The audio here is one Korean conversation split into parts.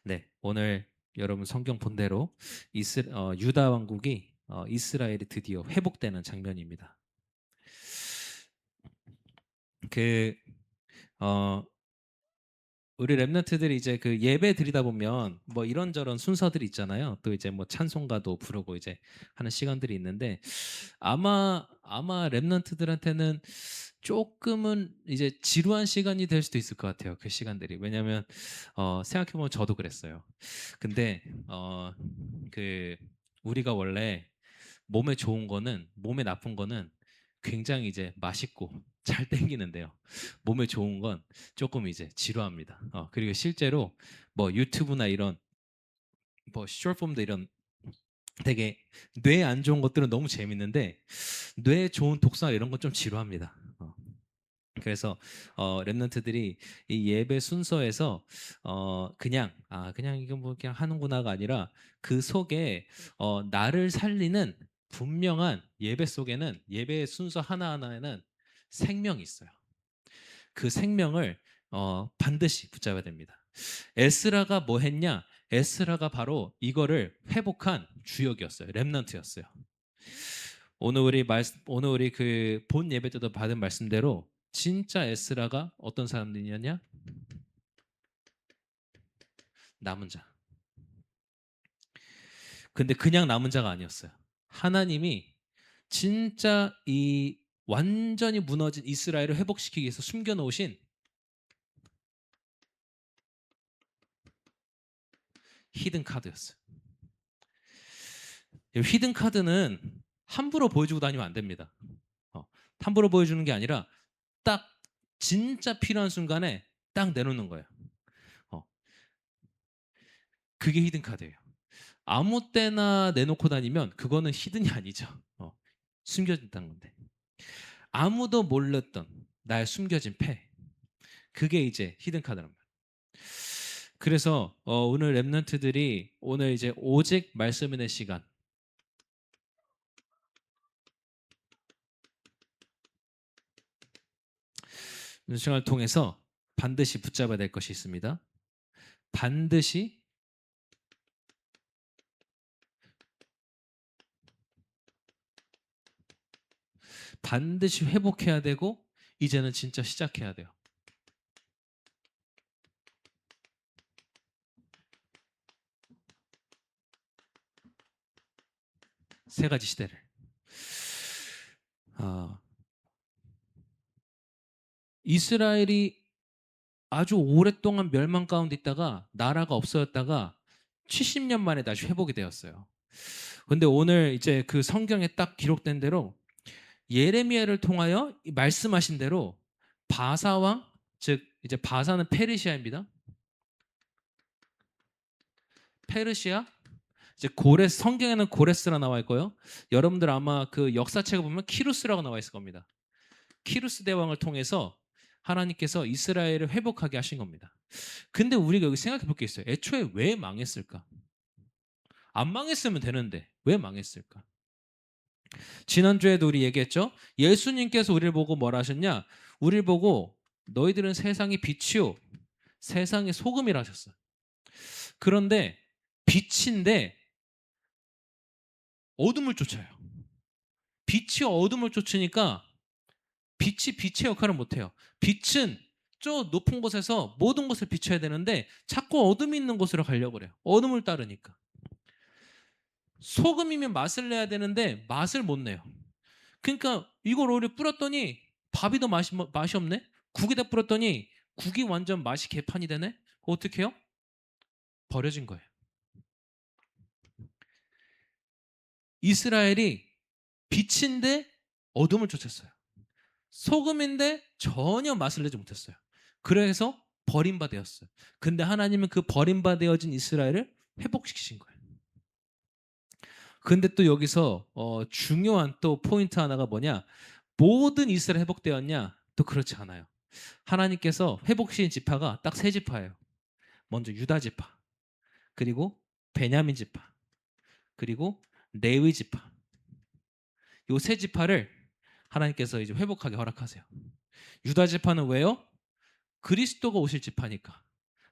네, 오늘 여러분 성경 본대로 유다 왕국이 이스라엘이 드디어 회복되는 장면입니다. 그 어, 우리 랩런트들이 이제 그 예배 드리다 보면 뭐 이런저런 순서들이 있잖아요. 또 이제 뭐 찬송가도 부르고 이제 하는 시간들이 있는데 아마 랩런트들한테는 조금은 이제 지루한 시간이 될 수도 있을 것 같아요. 그 시간들이. 왜냐하면 생각해 보면 저도 그랬어요. 근데 그 우리가 원래 몸에 좋은 거는 몸에 나쁜 거는 굉장히 이제 맛있고 잘 땡기는데요. 몸에 좋은 건 조금 이제 지루합니다. 그리고 실제로 뭐 유튜브나 이런 뭐 숏폼도 이런 되게 뇌에 안 좋은 것들은 너무 재밌는데 뇌에 좋은 독서나 이런 건 좀 지루합니다. 그래서 랩런트들이 이 예배 순서에서 그냥 이거 뭐 그냥 하는구나가 아니라 그 속에 나를 살리는 분명한 예배 속에는 예배 순서 하나하나에는 생명이 있어요. 그 생명을 반드시 붙잡아야 됩니다. 에스라가 뭐 했냐? 에스라가 바로 이거를 회복한 주역이었어요. 렘넌트였어요. 오늘 우리 그 본 예배 때도 받은 말씀대로 진짜 에스라가 어떤 사람들이었냐? 남은 자. 근데 그냥 남은 자가 아니었어요. 하나님이 진짜 이 완전히 무너진 이스라엘을 회복시키기 위해서 숨겨 놓으신 히든 카드였어요. 히든 카드는 함부로 보여주고 다니면 안 됩니다. 어, 함부로 보여주는 게 아니라 딱 진짜 필요한 순간에 딱 내놓는 거예요. 어, 그게 히든 카드예요. 아무 때나 내놓고 다니면 그거는 히든이 아니죠. 숨겨진다는 건데. 아무도 몰랐던 나의 숨겨진 패. 그게 이제 히든 카드란 말이에요. 그래서 오늘 랩런트들이 오늘 이제 오직 말씀인의 시간 이 시간을 통해서 반드시 붙잡아야 될 것이 있습니다. 반드시 반드시 회복해야 되고 이제는 진짜 시작해야 돼요. 세 가지 시대를. 아, 이스라엘이 아주 오랫동안 멸망 가운데 있다가 나라가 없어졌다가 70년 만에 다시 회복이 되었어요. 근데 오늘 이제 그 성경에 딱 기록된 대로 예레미야를 통하여 말씀하신 대로 바사 왕, 즉 이제 바사는 페르시아입니다. 페르시아 이제 고레스 성경에는 고레스라 나와 있고요. 여러분들 아마 그 역사책을 보면 키루스라고 나와 있을 겁니다. 키루스 대왕을 통해서 하나님께서 이스라엘을 회복하게 하신 겁니다. 근데 우리가 여기 생각해 볼 게 있어요. 애초에 왜 망했을까? 안 망했으면 되는데 왜 망했을까? 지난주에도 우리 얘기했죠. 예수님께서 우리를 보고 뭐라 하셨냐? 우리를 보고 너희들은 세상의 빛이요 세상의 소금이라 하셨어요. 그런데 빛인데 어둠을 쫓아요. 빛이 어둠을 쫓으니까 빛이 빛의 역할을 못해요. 빛은 저 높은 곳에서 모든 것을 비춰야 되는데 자꾸 어둠이 있는 곳으로 가려고 그래요. 어둠을 따르니까. 소금이면 맛을 내야 되는데 맛을 못 내요. 그러니까 이걸 오히려 뿌렸더니 밥이 더 맛이 없네? 국에다 뿌렸더니 국이 완전 맛이 개판이 되네? 어떻게 해요? 버려진 거예요. 이스라엘이 빛인데 어둠을 쫓았어요. 소금인데 전혀 맛을 내지 못했어요. 그래서 버림받았어요. 근데 하나님은 그 버림받아진 이스라엘을 회복시키신 거예요. 근데 또 여기서 중요한 또 포인트 하나가 뭐냐? 모든 이스라엘 회복되었냐? 또 그렇지 않아요. 하나님께서 회복시킨 지파가 딱 세 지파예요. 먼저 유다 지파, 그리고 베냐민 지파, 그리고 레위 지파. 요 세 지파를 하나님께서 이제 회복하게 허락하세요. 유다 지파는 왜요? 그리스도가 오실 지파니까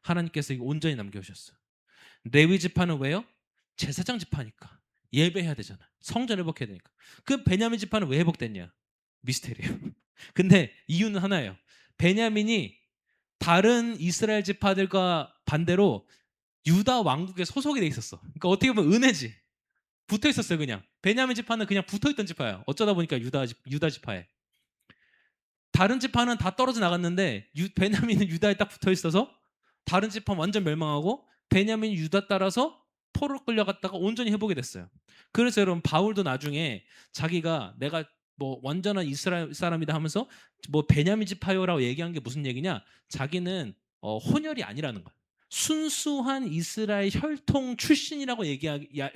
하나님께서 이거 온전히 남겨주셨어요. 레위 지파는 왜요? 제사장 지파니까. 예배해야 되잖아. 성전 회복해야 되니까. 그 베냐민 지파는 왜 회복됐냐? 미스테리예요. 근데 이유는 하나예요. 베냐민이 다른 이스라엘 지파들과 반대로 유다 왕국에 소속이 돼 있었어. 그러니까 어떻게 보면 은혜지. 붙어 있었어요, 그냥. 베냐민 지파는 그냥 붙어 있던 지파야. 어쩌다 보니까 유다 지파에. 다른 지파는 다 떨어져 나갔는데 베냐민은 유다에 딱 붙어 있어서 다른 지파는 완전 멸망하고 베냐민이 유다 따라서 포로 끌려갔다가 온전히 회복이 됐어요. 그래서 여러분 바울도 나중에 자기가 내가 뭐 완전한 이스라엘 사람이다 하면서 뭐 베냐민 지파요라고 얘기한 게 무슨 얘기냐? 자기는 혼혈이 아니라는 거야. 순수한 이스라엘 혈통 출신이라고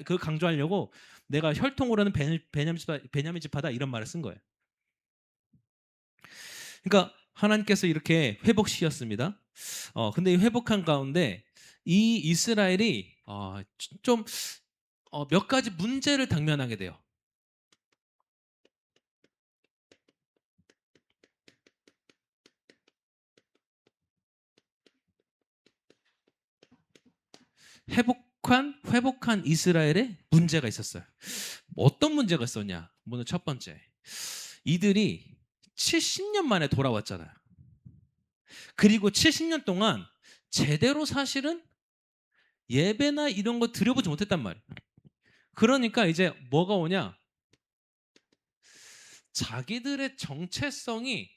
그 강조하려고 내가 혈통으로는 베냐민 지파다 이런 말을 쓴 거예요. 그러니까 하나님께서 이렇게 회복시켰습니다. 근데 이 회복한 가운데 이 이스라엘이 좀 몇 가지 문제를 당면하게 돼요. 회복한 이스라엘에 문제가 있었어요. 어떤 문제가 있었냐? 먼저 첫 번째, 이들이 70년 만에 돌아왔잖아요. 그리고 70년 동안 제대로 사실은 예배나 이런 거 드려보지 못했단 말이에요. 그러니까 이제 뭐가 오냐? 자기들의 정체성이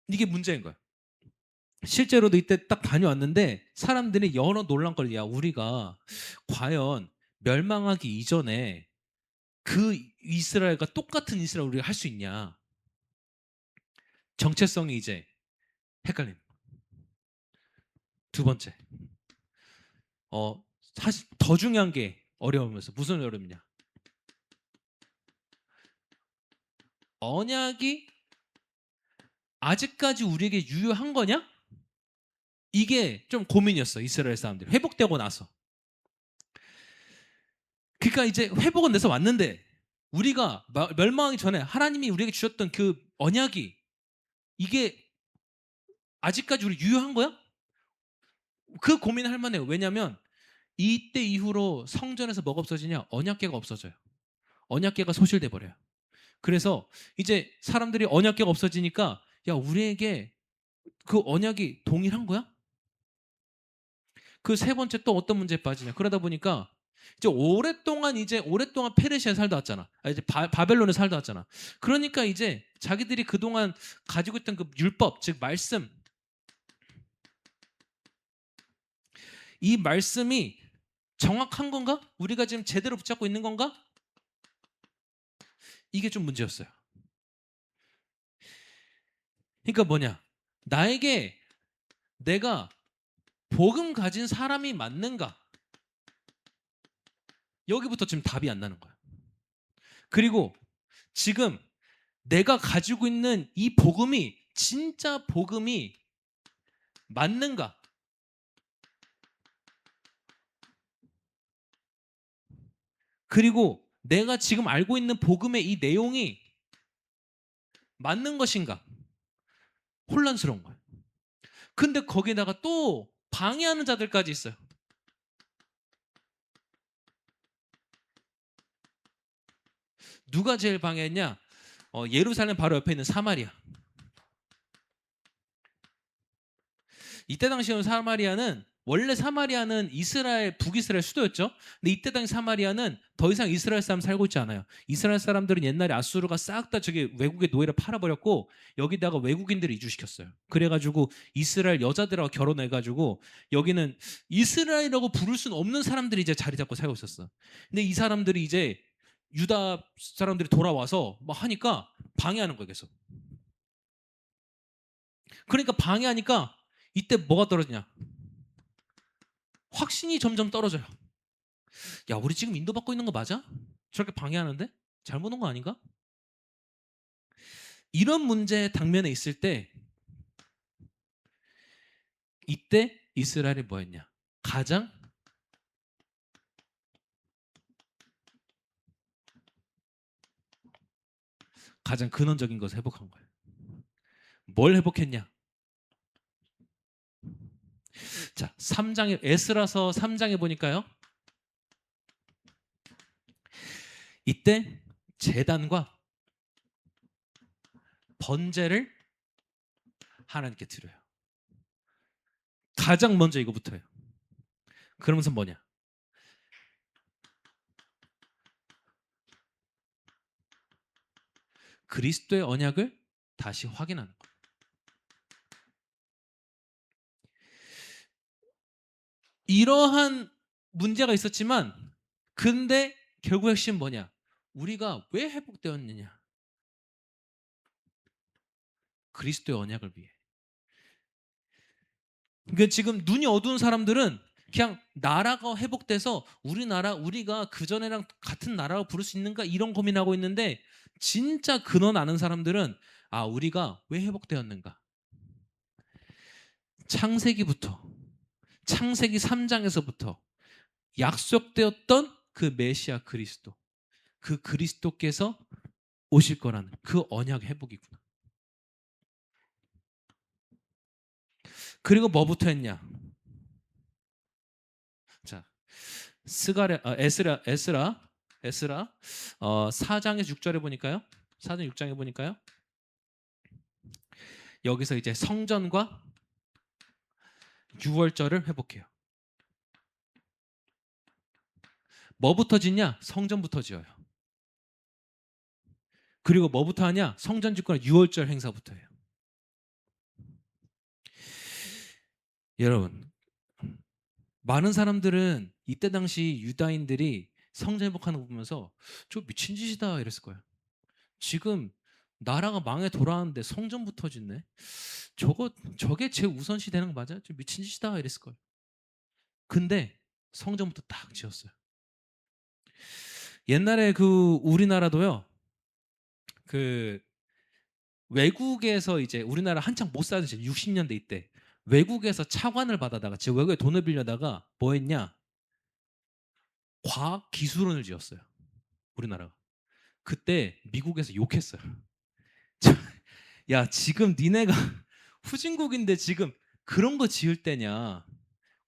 이게 문제인 거야. 실제로도 이때 딱 다녀왔는데 사람들이 여러 놀란 걸, 야, 우리가 과연 멸망하기 이전에 그 이스라엘과 똑같은 이스라엘 우리가 할 수 있냐? 정체성이 이제 헷갈림. 두 번째, 사실 더 중요한 게 어려우면서 무슨 어려움이냐? 언약이 아직까지 우리에게 유효한 거냐? 이게 좀 고민이었어, 이스라엘 사람들이 회복되고 나서. 그러니까 이제 회복은 돼서 왔는데 우리가 멸망하기 전에 하나님이 우리에게 주셨던 그 언약이 이게 아직까지 우리 유효한 거야? 그 고민을 할 만해요. 왜냐하면 이때 이후로 성전에서 뭐가 없어지냐? 언약궤가 없어져요. 언약궤가 소실돼 버려요. 그래서 이제 사람들이 언약궤가 없어지니까, 야, 우리에게 그 언약이 동일한 거야? 그 세 번째 또 어떤 문제에 빠지냐? 그러다 보니까 이제 오랫동안 페르시아에 살다 왔잖아. 이제 바벨론에 살다 왔잖아. 그러니까 이제 자기들이 그동안 가지고 있던 그 율법, 즉 말씀, 이 말씀이 정확한 건가? 우리가 지금 제대로 붙잡고 있는 건가? 이게 좀 문제였어요. 그러니까 뭐냐? 나에게 내가 복음 가진 사람이 맞는가? 여기부터 지금 답이 안 나는 거야. 그리고 지금 내가 가지고 있는 이 복음이 진짜 복음이 맞는가? 그리고 내가 지금 알고 있는 복음의 이 내용이 맞는 것인가? 혼란스러운 거야. 근데 거기다가 또 방해하는 자들까지 있어요. 누가 제일 방해했냐? 예루살렘 바로 옆에 있는 사마리아. 이때 당시에 사마리아는, 원래 사마리아는 북이스라엘 수도였죠. 근데 이때 당시 사마리아는 더 이상 이스라엘 사람 살고 있지 않아요. 이스라엘 사람들은 옛날에 아수르가 싹 다 저기 외국의 노예를 팔아버렸고 여기다가 외국인들을 이주시켰어요. 그래가지고 이스라엘 여자들하고 결혼해가지고 여기는 이스라엘이라고 부를 수는 없는 사람들이 이제 자리 잡고 살고 있었어. 근데 이 사람들이 이제 유다 사람들이 돌아와서 막 하니까 방해하는 거예요, 계속. 그러니까 방해하니까 이때 뭐가 떨어지냐? 확신이 점점 떨어져요. 야, 우리 지금 인도받고 있는 거 맞아? 저렇게 방해하는데? 잘못 온 거 아닌가? 이런 문제 당면에 있을 때 이때 이스라엘이 뭐였냐? 가장 근원적인 것을 회복한 거예요. 뭘 회복했냐? 자, 3장에 에스라서 3장에 보니까요. 이때 제단과 번제를 하나님께 드려요. 가장 먼저 이거부터예요. 그러면서 뭐냐? 그리스도의 언약을 다시 확인하는 거예요. 이러한 문제가 있었지만 근데 결국 핵심 뭐냐? 우리가 왜 회복되었느냐? 그리스도의 언약을 위해. 그러니까 지금 눈이 어두운 사람들은 그냥 나라가 회복돼서 우리가 그전에랑 같은 나라가 부를 수 있는가 이런 고민하고 있는데 진짜 근원 아는 사람들은 우리가 왜 회복되었는가? 창세기부터 창세기 3장에서부터 약속되었던 그 메시아 그리스도 그 그리스도께서 오실 거라는 그 언약 회복이구나. 그리고 뭐부터 했냐? 자, 에스라 4장에서 6절에 보니까요. 4장 6장에 보니까요. 여기서 이제 성전과 유월절을 회복해요. 뭐부터 짓냐? 성전부터 지어요. 그리고 뭐부터 하냐? 성전 짓거나 유월절 행사부터 해요. 여러분, 많은 사람들은 이때 당시 유다인들이 성전 회복하는 거 보면서 저 미친 짓이다 이랬을 거예요. 지금 나라가 망해 돌아왔는데 성전부터 짓네. 저게 제 우선시 되는 거 맞아요? 저 미친 짓이다 이랬을 거예요. 근데 성전부터 딱 지었어요. 옛날에 그 우리나라도요. 그 외국에서 이제 우리나라 한창 못 살던 60년대 이때 외국에서 차관을 받아다가 즉 외국에 돈을 빌려다가 뭐 했냐? 과학 기술원을 지었어요. 우리나라가. 그때 미국에서 욕했어요. 야, 지금 니네가 후진국인데 지금 그런 거 지을 때냐?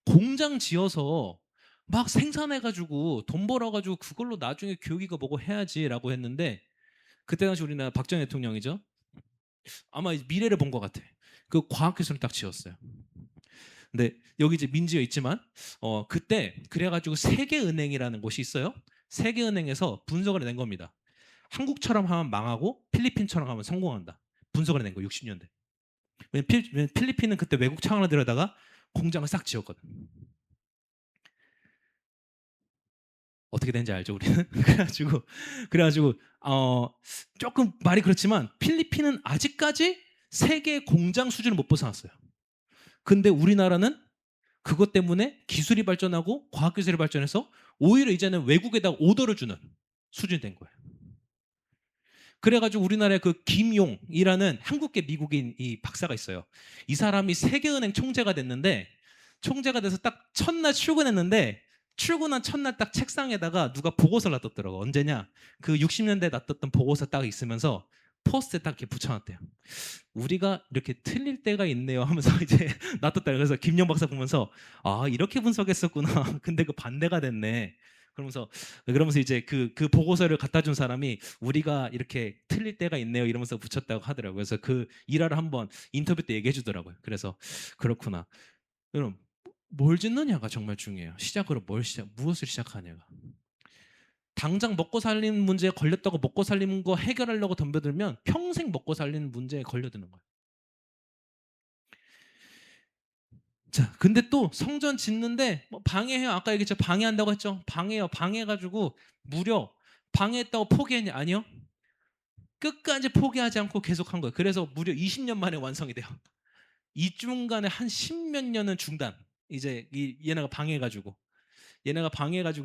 공장 지어서 막 생산해가지고 돈 벌어가지고 그걸로 나중에 교육이가 뭐고 해야지라고 했는데 그때 당시 우리나라 박정희 대통령이죠. 아마 미래를 본 것 같아. 그 과학기술을 딱 지었어요. 근데 여기 이제 민지가 있지만 그때 그래가지고 세계은행이라는 곳이 있어요. 세계은행에서 분석을 낸 겁니다. 한국처럼 하면 망하고 필리핀처럼 하면 성공한다. 분석을 낸 거 60년대. 왜냐면 필리핀은 그때 외국 창을 들여다가 공장을 싹 지었거든. 어떻게 되는지 알죠 우리는? 그래가지고 조금 말이 그렇지만 필리핀은 아직까지 세계 공장 수준을 못 벗어났어요. 근데 우리나라는 그것 때문에 기술이 발전하고 과학기술이 발전해서 오히려 이제는 외국에다 오더를 주는 수준이 된 거예요. 그래가지고 우리나라에 그 김용이라는 한국계 미국인 이 박사가 있어요. 이 사람이 세계은행 총재가 됐는데 총재가 돼서 딱 첫날 출근했는데 출근한 첫날 딱 책상에다가 누가 보고서를 놔뒀더라고. 언제냐? 그 60년대에 놔뒀던 보고서 딱 있으면서 포스트에 딱 이렇게 붙여놨대요. 우리가 이렇게 틀릴 때가 있네요 하면서 이제 놔뒀다. 그래서 김용 박사 보면서 이렇게 분석했었구나. 근데 그 반대가 됐네. 그러면서 이제 그 보고서를 갖다 준 사람이 우리가 이렇게 틀릴 때가 있네요 이러면서 붙였다고 하더라고요. 그래서 그 일화를 한번 인터뷰 때 얘기해 주더라고요. 그래서 그렇구나. 여러분 뭘 짓느냐가 정말 중요해요. 시작으로 무엇을 시작하냐가. 당장 먹고 살리는 문제에 걸렸다고 먹고 살리는 거 해결하려고 덤벼들면 평생 먹고 살리는 문제에 걸려드는 거예요. 자, 근데 또 성전 짓는데 뭐 방해해요. 아까 얘기했죠. 방해한다고 했죠. 방해해요. 방해해가지고 무려 방해했다고 포기했냐? 아니요. 끝까지 포기하지 않고 계속한 거예요. 그래서 무려 20년 만에 완성이 돼요. 이 중간에 한 10몇 년은 중단. 이제 얘네가 방해해가지고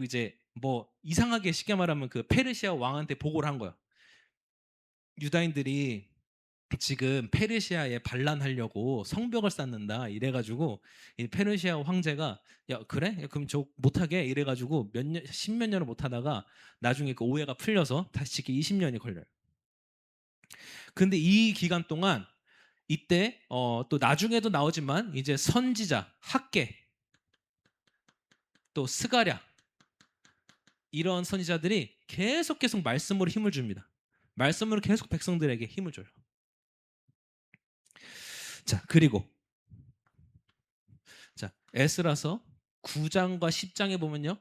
이제 뭐 이상하게 쉽게 말하면 그 페르시아 왕한테 보고를 한 거예요. 유다인들이 지금 페르시아에 반란하려고 성벽을 쌓는다 이래가지고 이 페르시아 황제가 야 그래? 야, 그럼 저 못하게 이래가지고 십몇 년을 못하다가 나중에 그 오해가 풀려서 다시 짓기 20년이 걸려요. 근데 이 기간 동안 이때 또 나중에도 나오지만 이제 선지자, 학계, 또 스가랴 이런 선지자들이 계속 말씀으로 힘을 줍니다. 말씀으로 계속 백성들에게 힘을 줘요. 자, 그리고 자, 에스라서 9장과 10장에 보면요.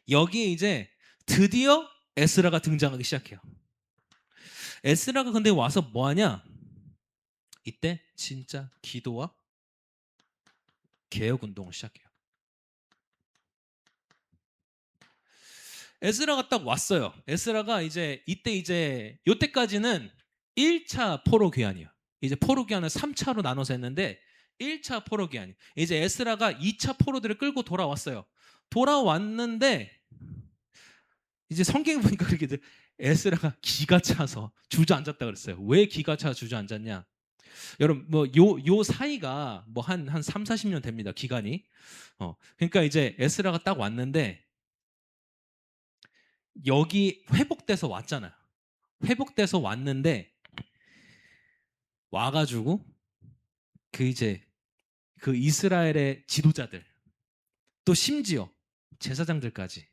여기에 이제 드디어 에스라가 등장하기 시작해요. 에스라가 근데 와서 뭐 하냐? 이때 진짜 기도와 개혁 운동을 시작해요. 에스라가 딱 왔어요. 에스라가 이제 요때까지는 1차 포로 귀환이에요. 이제 포로 귀환을 3차로 나눠서 했는데 1차 포로 귀환이. 이제 에스라가 2차 포로들을 끌고 돌아왔어요. 돌아왔는데 이제 성경에 보니까 그렇게 에스라가 기가 차서 주저앉았다 그랬어요. 왜 기가 차 주저앉았냐? 여러분 뭐 요 사이가 뭐 한 3, 40년 됩니다. 기간이. 그러니까 이제 에스라가 딱 왔는데 여기 회복돼서 왔잖아요. 회복돼서 왔는데 와가지고 이제 그 이스라엘의 지도자들 또 심지어 제사장들까지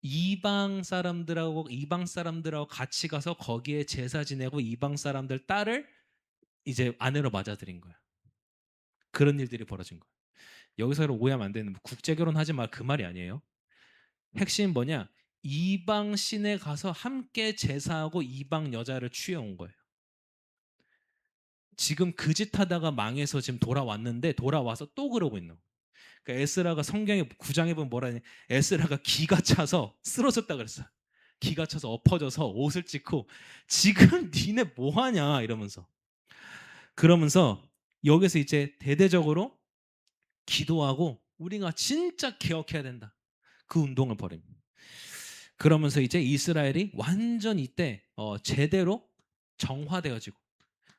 이방 사람들하고 같이 가서 거기에 제사 지내고 이방 사람들 딸을 이제 아내로 맞아들인 거예요. 그런 일들이 벌어진 거예요. 여기서 오해하면 안 되는 국제 결혼하지 마 그 말이 아니에요. 핵심 뭐냐? 이방 신에 가서 함께 제사하고 이방 여자를 취해온 거예요. 지금 그 짓 하다가 망해서 지금 돌아왔는데 돌아와서 또 그러고 있는 거예요. 그러니까 에스라가 성경에 9장에 보면 뭐라 하냐? 에스라가 기가 차서 쓰러졌다 그랬어요. 기가 차서 엎어져서 옷을 찢고 지금 니네 뭐 하냐 이러면서 그러면서 여기서 이제 대대적으로 기도하고 우리가 진짜 개혁해야 된다. 그 운동을 벌입니다. 그러면서 이제 이스라엘이 완전 이때 제대로 정화되어지고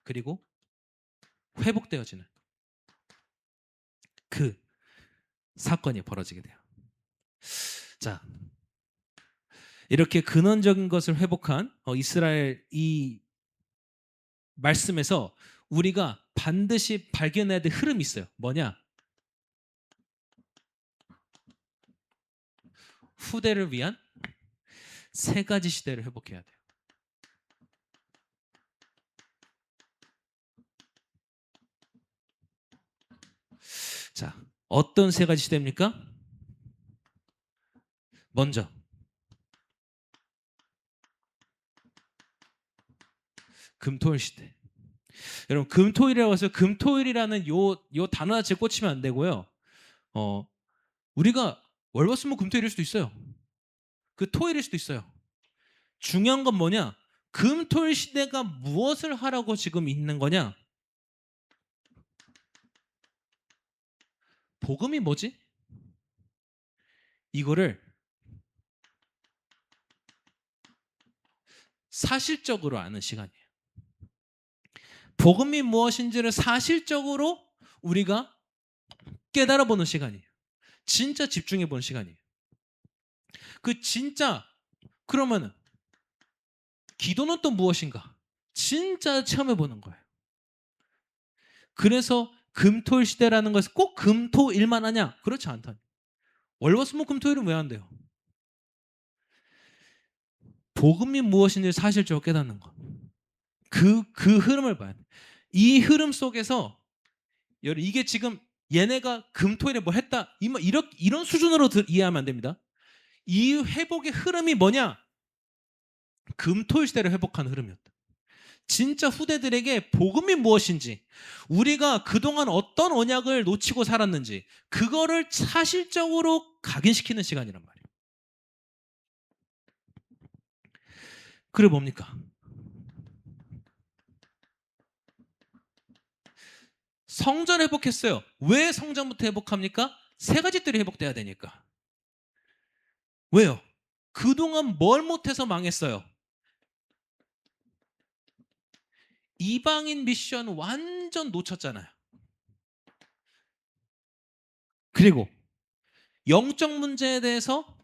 그리고 회복되어지는 그 사건이 벌어지게 돼요. 자, 이렇게 근원적인 것을 회복한 이스라엘 이 말씀에서 우리가 반드시 발견해야 될 흐름이 있어요. 뭐냐? 후대를 위한 세 가지 시대를 회복해야 돼요. 자, 어떤 세 가지 시대입니까? 먼저 금토일 시대. 여러분 금토일이라고 해서 금토일이라는 요 단어 자체 꽂히면 안 되고요. 우리가 월화수목 금토일일 수도 있어요. 그 토일일 수도 있어요. 중요한 건 뭐냐? 금토일 시대가 무엇을 하라고 지금 있는 거냐? 복음이 뭐지? 이거를 사실적으로 아는 시간이에요. 복음이 무엇인지를 사실적으로 우리가 깨달아보는 시간이에요. 진짜 집중해보는 시간이에요. 그 진짜 그러면은 기도는 또 무엇인가? 진짜 체험해보는 거예요. 그래서 금토일 시대라는 것은 꼭 금토일만 하냐? 그렇지 않다. 월화수목 금토일은 왜 안 돼요? 복음이 무엇인지 사실적으로 깨닫는 것. 그 흐름을 봐야 돼. 이 흐름 속에서 이게 지금 얘네가 금토일에 뭐 했다 이런 수준으로 이해하면 안 됩니다. 이 회복의 흐름이 뭐냐? 금토일 시대를 회복하는 흐름이었다. 진짜 후대들에게 복음이 무엇인지 우리가 그동안 어떤 언약을 놓치고 살았는지 그거를 사실적으로 각인시키는 시간이란 말이에요. 그래 뭡니까? 성전 회복했어요. 왜 성전부터 회복합니까? 세 가지들이 회복돼야 되니까. 왜요? 그동안 뭘 못해서 망했어요? 이방인 미션 완전 놓쳤잖아요. 그리고 영적 문제에 대해서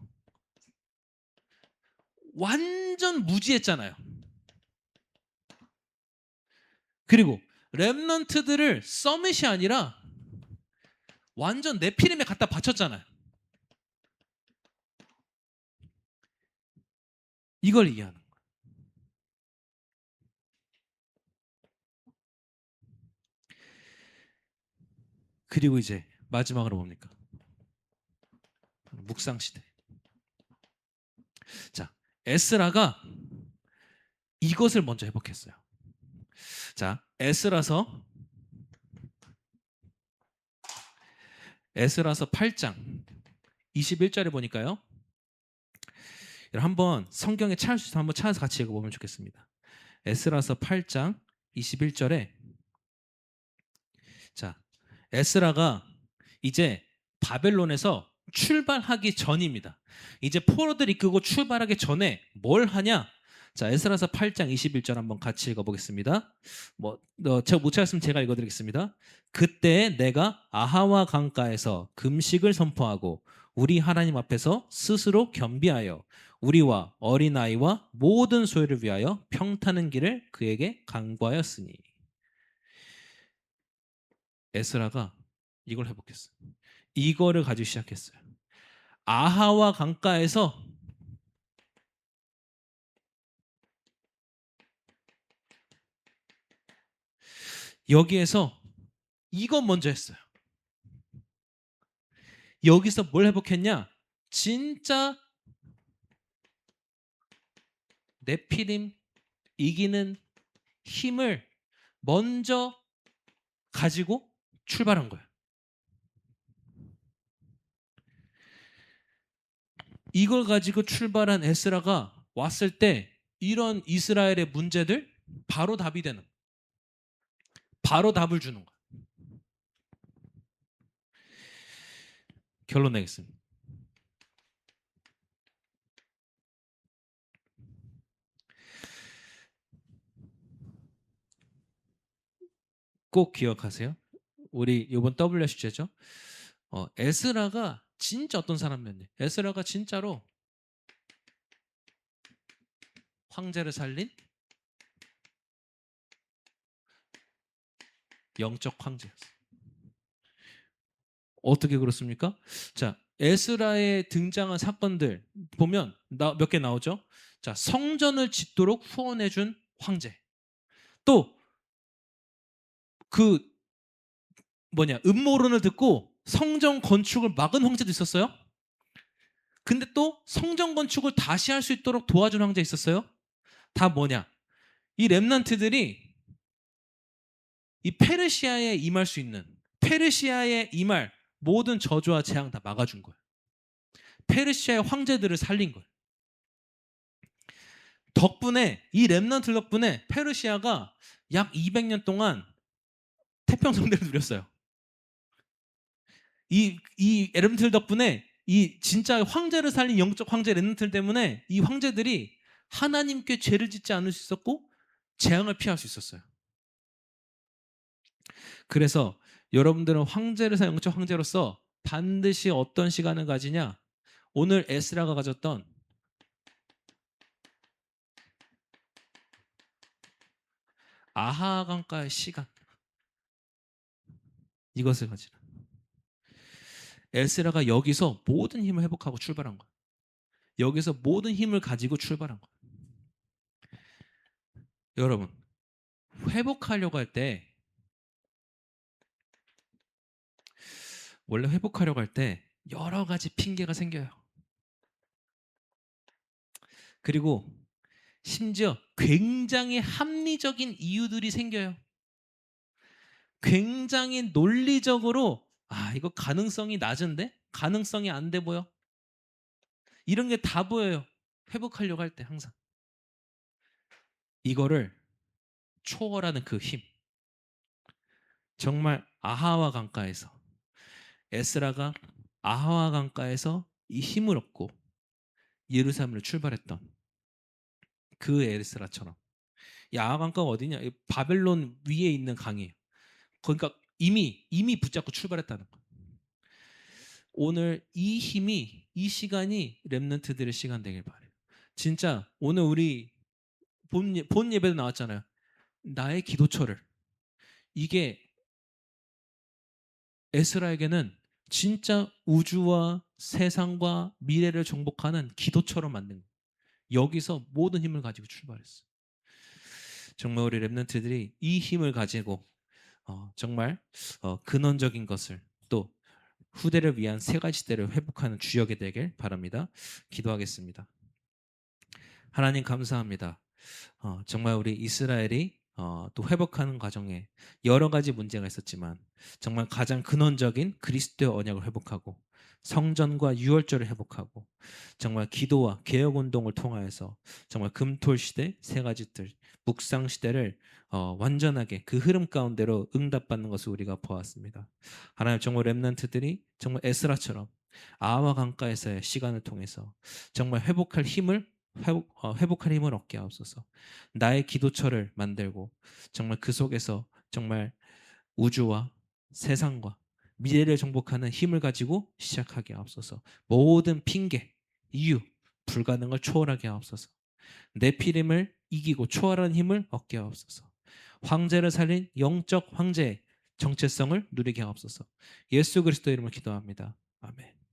완전 무지했잖아요. 그리고 렘넌트들을 서밋이 아니라 완전 네피림에 갖다 바쳤잖아요. 이걸 이해하는 거예요. 그리고 이제 마지막으로 뭡니까? 묵상 시대. 자, 에스라가 이것을 먼저 회복했어요. 자, 에스라서 8장 21절에 보니까요. 한번 성경에 찾을 수 있으면 한번 찾아서 같이 읽어보면 좋겠습니다. 에스라서 8장 21절에 자, 에스라가 이제 바벨론에서 출발하기 전입니다. 이제 포로들 이끌고 출발하기 전에 뭘 하냐? 자, 에스라서 8장 21절 한번 같이 읽어보겠습니다. 제가 못 찾았으면 제가 읽어드리겠습니다. 그때 내가 아하와 강가에서 금식을 선포하고 우리 하나님 앞에서 스스로 겸비하여 우리와 어린아이와 모든 소유를 위하여 평타는 길을 그에게 간구하였으니. 에스라가 이걸 회복했어요. 이거를 가지고 시작했어요. 아하와 강가에서 여기에서 이것 먼저 했어요. 여기서 뭘 회복했냐? 진짜 네피림 이기는 힘을 먼저 가지고 출발한 거예요. 이걸 가지고 출발한 에스라가 왔을 때 이런 이스라엘의 문제들 바로 답이 되는 거예요. 바로 답을 주는 거예요. 결론 내겠습니다. 꼭 기억하세요. 우리 이번 WC제죠. 에스라가 진짜 어떤 사람이었냐? 에스라가 진짜로 황제를 살린 영적 황제였어요. 어떻게 그렇습니까? 자, 에스라에 등장한 사건들 보면 몇 개 나오죠. 자, 성전을 짓도록 후원해준 황제. 또 그 음모론을 듣고 성전 건축을 막은 황제도 있었어요. 근데 또 성전 건축을 다시 할 수 있도록 도와준 황제 있었어요. 다 뭐냐? 이 렘넌트들이 이 페르시아에 임할 수 있는 페르시아에 임할 모든 저주와 재앙 다 막아준 거예요. 페르시아의 황제들을 살린 거예요. 덕분에 이 렘넌트 덕분에 페르시아가 약 200년 동안 태평성대를 누렸어요. 이 렘넌트 덕분에 이 진짜 황제를 살린 영적 황제 렘넌트 때문에 이 황제들이 하나님께 죄를 짓지 않을 수 있었고 재앙을 피할 수 있었어요. 그래서 여러분들은 황제를 살 영적 황제로서 반드시 어떤 시간을 가지냐? 오늘 에스라가 가졌던 아하강가의 시간, 이것을 가지라. 에스라가 여기서 모든 힘을 회복하고 출발한 거야. 여기서 모든 힘을 가지고 출발한 거야. 여러분, 회복하려고 할 때 원래 회복하려고 할 때 여러 가지 핑계가 생겨요. 그리고 심지어 굉장히 합리적인 이유들이 생겨요. 굉장히 논리적으로 이거 가능성이 낮은데? 가능성이 안 돼 보여? 이런 게 다 보여요. 회복하려고 할 때 항상. 이거를 초월하는 그 힘. 정말 아하와 강가에서 에스라가 아하와 강가에서 이 힘을 얻고 예루살렘으로 출발했던 그 에스라처럼. 이 아하 강가가 어디냐? 바벨론 위에 있는 강이에요. 그러니까 이미 붙잡고 출발했다는 거예요. 오늘 이 힘이 이 시간이 렘넌트들의 시간 되길 바래요. 진짜 오늘 우리 본 예배도 나왔잖아요. 나의 기도처를 이게 에스라에게는 진짜 우주와 세상과 미래를 정복하는 기도처럼 만든 거예요. 여기서 모든 힘을 가지고 출발했어요. 정말 우리 랩런트들이 이 힘을 가지고 정말 근원적인 것을 또 후대를 위한 세 가지 시대를 회복하는 주역이 되길 바랍니다. 기도하겠습니다. 하나님 감사합니다. 정말 우리 이스라엘이 또 회복하는 과정에 여러 가지 문제가 있었지만 정말 가장 근원적인 그리스도의 언약을 회복하고 성전과 유월절을 회복하고 정말 기도와 개혁 운동을 통하여서 정말 금토일 시대 세 가지 들 묵상 시대를 완전하게 그 흐름 가운데로 응답받는 것을 우리가 보았습니다. 하나님 정말 렘넌트들이 정말 에스라처럼 아와 강가에서의 시간을 통해서 정말 회복할 힘을 얻게 하옵소서. 나의 기도처를 만들고 정말 그 속에서 정말 우주와 세상과 미래를 정복하는 힘을 가지고 시작하게 하옵소서. 모든 핑계, 이유, 불가능을 초월하게 하옵소서. 네피림을 이기고 초월하는 힘을 얻게 하옵소서. 황제를 살린 영적 황제의 정체성을 누리게 하옵소서. 예수 그리스도 이름으로 기도합니다. 아멘.